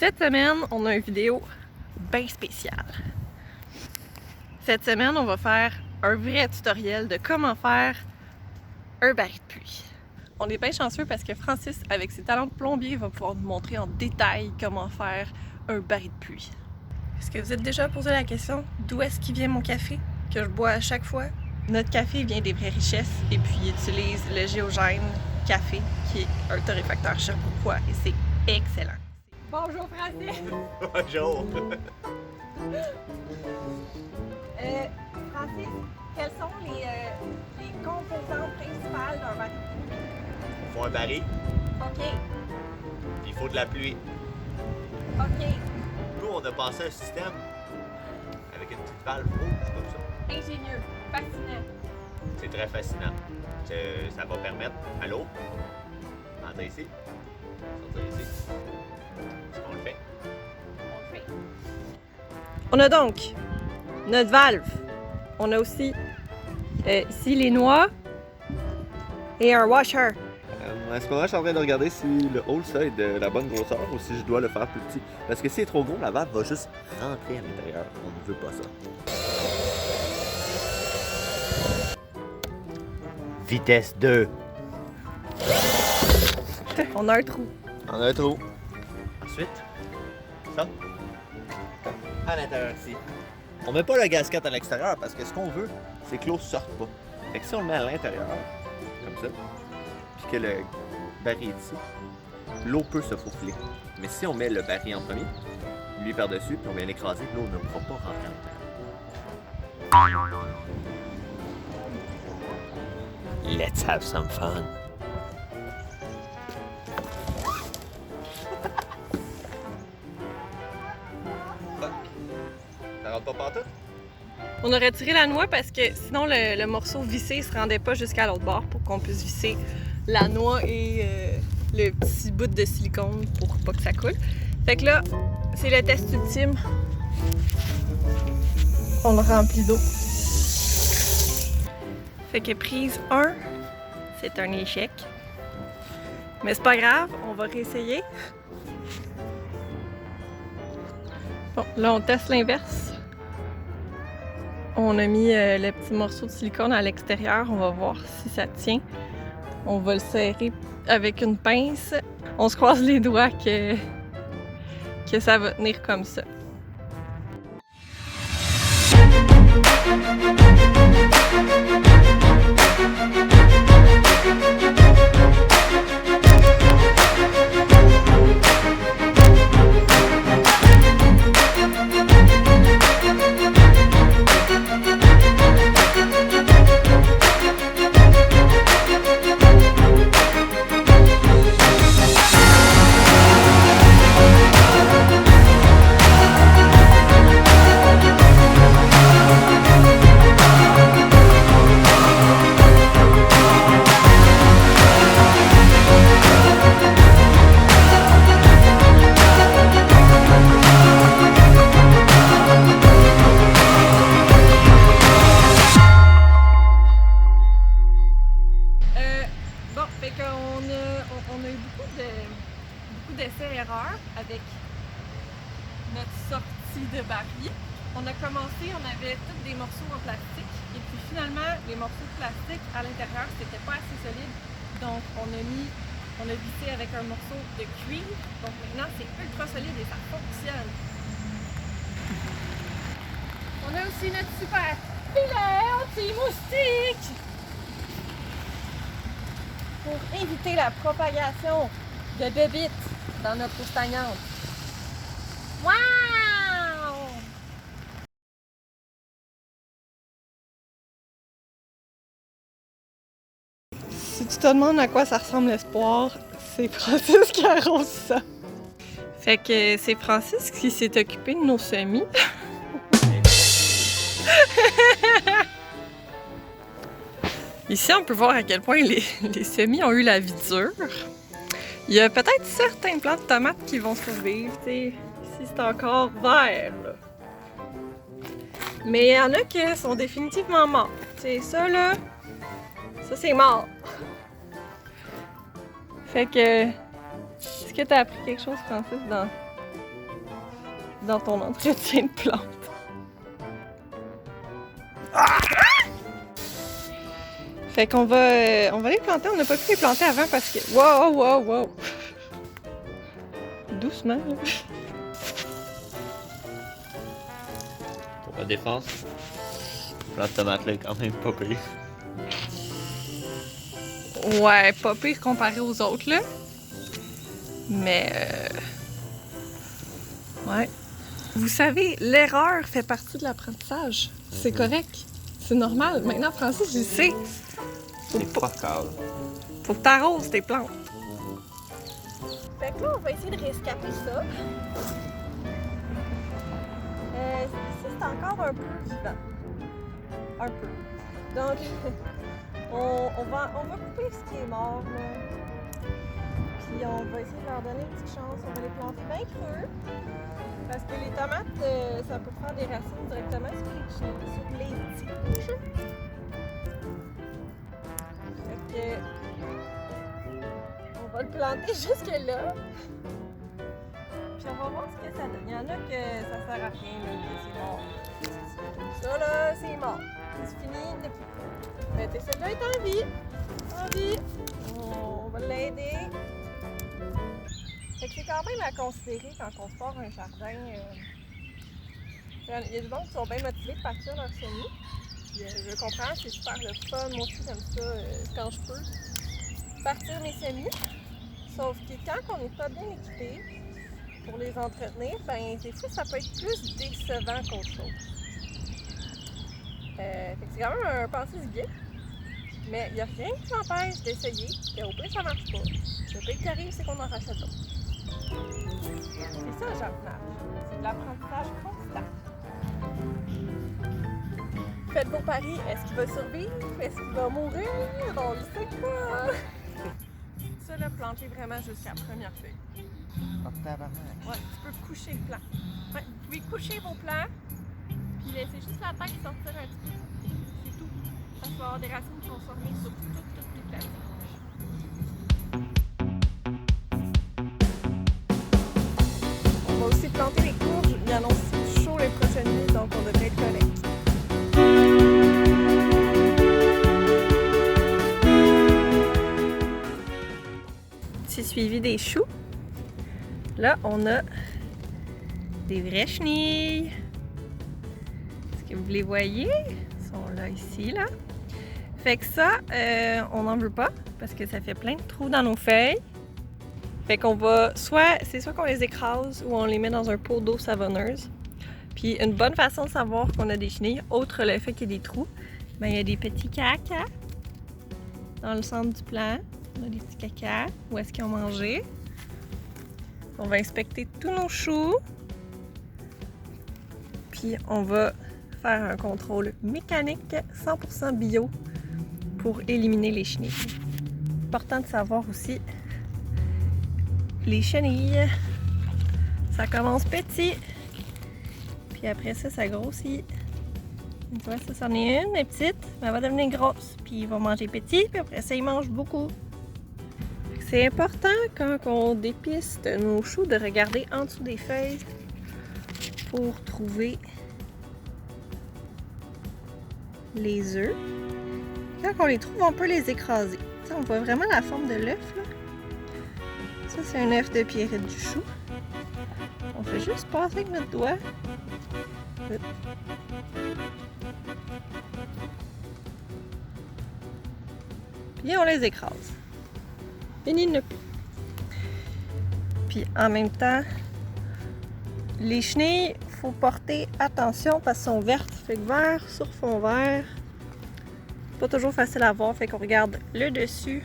Cette semaine, on a une vidéo bien spéciale. Cette semaine, on va faire un vrai tutoriel de comment faire un baril de pluie. On est bien chanceux parce que Francis, avec ses talents de plombier, va pouvoir nous montrer en détail comment faire un baril de pluie. Est-ce que vous êtes déjà posé la question d'où est-ce qu'il vient mon café que je bois à chaque fois? Notre café vient des vraies richesses et puis il utilise le Géogène café qui est un torréfacteur sherbrookeois et c'est excellent. Bonjour Francis! Bonjour! Francis, quelles sont les composantes principales d'un baril? Il faut un baril, OK. puis il faut de la pluie. OK. Nous, on a pensé un système avec une petite valve rouge comme ça. Ingénieux. Fascinant. C'est très fascinant. Ça va permettre à l'eau d'entrer ici, sortir ici. Est-ce qu'on le fait? On le fait. On a donc notre valve. On a aussi ici les noix et un washer. À ce moment, je suis en train de regarder si le hole ça est de la bonne grosseur ou si je dois le faire plus petit. Parce que si c'est trop gros, la valve va juste rentrer à l'intérieur. On ne veut pas ça. Vitesse 2. On a un trou. On a un trou. Ensuite, ça. À l'intérieur ici. On met pas la gasquette à l'extérieur parce que ce qu'on veut, c'est que l'eau sorte pas. Fait que si on le met à l'intérieur, comme ça, puis que le baril est ici, l'eau peut se faufiler. Mais si on met le baril en premier, lui par-dessus, puis on vient l'écraser, l'eau ne pourra pas rentrer à l'intérieur. Let's have some fun. Ça rentre pas partout? On a retiré la noix parce que sinon le morceau vissé se rendait pas jusqu'à l'autre bord pour qu'on puisse visser la noix et le petit bout de silicone pour pas que ça coule. Fait que là, c'est le test ultime. On le remplit d'eau. Fait que prise 1, c'est un échec. Mais c'est pas grave, on va réessayer. Bon, là on teste l'inverse. On a mis le petit morceau de silicone à l'extérieur. On va voir si ça tient. On va le serrer avec une pince. On se croise les doigts que ça va tenir comme ça. On a eu beaucoup d'essais-erreurs avec notre sortie de baril. On a commencé, on avait tous des morceaux en plastique et puis finalement les morceaux de plastique à l'intérieur c'était pas assez solide, donc on a vissé avec un morceau de cuivre, donc maintenant c'est ultra solide et ça fonctionne. On a aussi notre super filet anti-moustique pour éviter la propagation de bébites dans notre eau stagnante. Wow! Si tu te demandes à quoi ça ressemble l'espoir, c'est Francis qui arrose ça. Fait que c'est Francis qui s'est occupé de nos semis. Ici, on peut voir à quel point les semis ont eu la vie dure. Il y a peut-être certains plants de tomates qui vont survivre, t'sais. Ici, c'est encore vert, là. Mais il y en a qui sont définitivement morts. C'est ça, là. Ça, c'est mort. Fait que... Est-ce que t'as appris quelque chose, Francis, dans ton entretien de plantes. Fait qu'on va les planter. On n'a pas pu les planter avant parce que... Wow! Doucement, là. Pour la défense, le plant de tomate là est quand même pas pire. Ouais, pas pire comparé aux autres, là. Mais... Ouais. Vous savez, l'erreur fait partie de l'apprentissage. C'est correct. C'est normal. Maintenant, Francis, je le sais. C'est pas calme. Faut que t'arroses tes plantes. Fait que là, on va essayer de rescaper ça. Ici, c'est encore un peu vivant. Un peu. Donc, on va couper ce qui est mort, là. Puis on va essayer de leur donner une petite chance. On va les planter bien creux. Parce que les tomates, ça peut faire des racines directement sur les tiges. Fait que... On va le planter jusque là. Puis on va voir ce que ça donne. Il y en a que ça sert à rien, là, que c'est mort. Ça là, c'est mort. C'est fini depuis. Mais celle-là est en vie. En vie. On va l'aider. Fait que c'est quand même à considérer quand on se part un jardin. Il y a du monde qui sont bien motivés de partir leur semis. Puis, je comprends, c'est super le fun. Moi aussi, j'aime ça quand je peux. Partir mes semis. Sauf que quand on n'est pas bien équipé pour les entretenir, ben des fois ça peut être plus décevant qu'autre chose. Fait que c'est quand même un pensée du guide. Mais il n'y a rien qui m'empêche d'essayer. Et au pire ça marche pas. Le pire qui arrive, c'est qu'on en rachète d'autres. C'est ça le jardinage. C'est de l'apprentissage constant. Faites vos paris. Est-ce qu'il va survivre? Est-ce qu'il va mourir? On ne sait pas. Ça, là, planter vraiment jusqu'à la première feuille. Ouais, tu peux coucher le plant. Ouais, vous pouvez coucher vos plants, puis laisser juste la tête sortir un petit peu. C'est tout. Parce qu'il va y avoir des racines qui vont se former sur toutes les plantes. On va aussi planter les courges. Il annonce chaud les prochaines nuits, donc on devrait être correct. Suivi des choux. Là, on a des vraies chenilles. Est-ce que vous les voyez? Ils sont là, ici, là. Fait que ça, on n'en veut pas parce que ça fait plein de trous dans nos feuilles. Fait qu'on va c'est soit qu'on les écrase ou on les met dans un pot d'eau savonneuse. Puis une bonne façon de savoir qu'on a des chenilles, outre le fait qu'il y a des trous, ben il y a des petits caca dans le centre du plant. On a des petits caca. Où est-ce qu'ils ont mangé? On va inspecter tous nos choux. Puis on va faire un contrôle mécanique 100% bio pour éliminer les chenilles. Important de savoir aussi les chenilles. Ça commence petit. Puis après ça, ça grossit. Tu vois, ça, c'en est une, elle est petite. Elle va devenir grosse. Puis il va manger petit. Puis après ça, il mange beaucoup. C'est important quand on dépiste nos choux de regarder en dessous des feuilles pour trouver les œufs. Quand on les trouve, on peut les écraser. T'sais, on voit vraiment la forme de l'œuf. Ça, c'est un œuf de Pierrette du chou. On fait juste passer avec notre doigt. Puis on les écrase. Fini de ne plus. Puis en même temps, les chenilles, il faut porter attention parce qu'elles sont vertes. Fait que vert sur fond vert, pas toujours facile à voir. Fait qu'on regarde le dessus,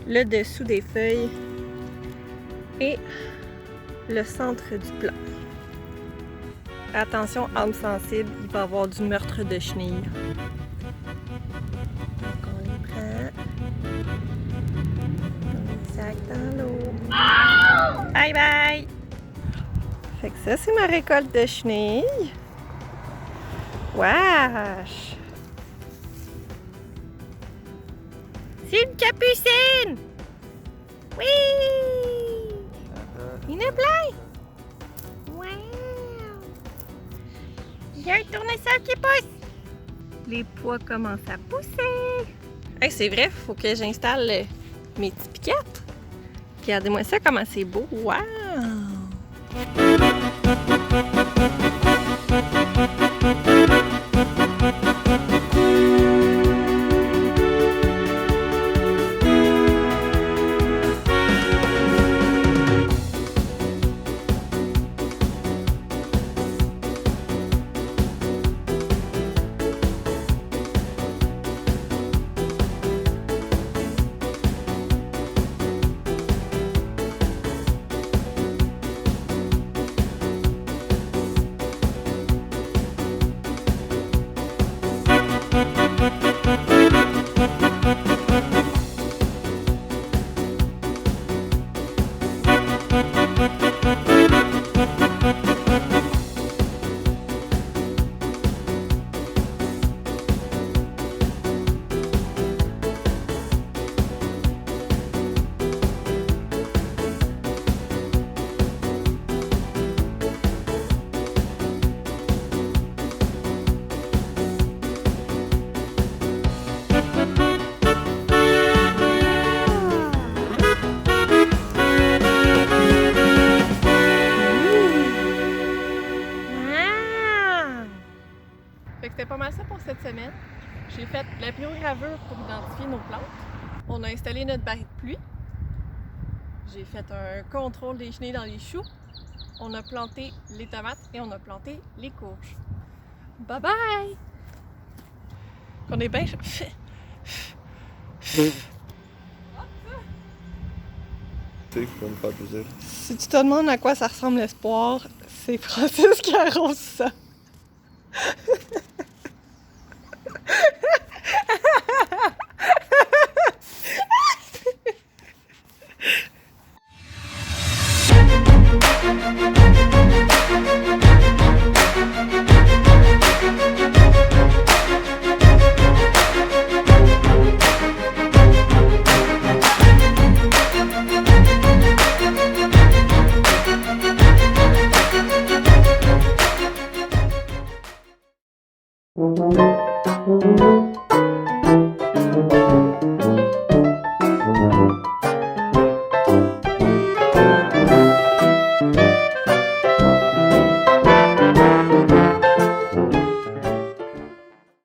le dessous des feuilles et le centre du plant. Attention, âme sensible, il va y avoir du meurtre de chenilles. Donc on les prend. Sac dans l'eau. Bye bye! Fait que ça, c'est ma récolte de chenilles. Wesh! C'est une capucine! Oui! Il y en a plein! Wow! Il y a un tournesol qui pousse! Les pois commencent à pousser! Hey, c'est vrai, faut que j'installe mes petits piquettes. Regardez-moi ça, comment c'est beau! Wow! C'était pas mal ça pour cette semaine. J'ai fait la gravure pour identifier nos plantes. On a installé notre baril de pluie. J'ai fait un contrôle des chenilles dans les choux. On a planté les tomates et on a planté les courges. Bye bye! On est bien... Pour me faire plaisir. Si tu te demandes à quoi ça ressemble l'espoir, c'est Francis qui arrose ça. Thank you.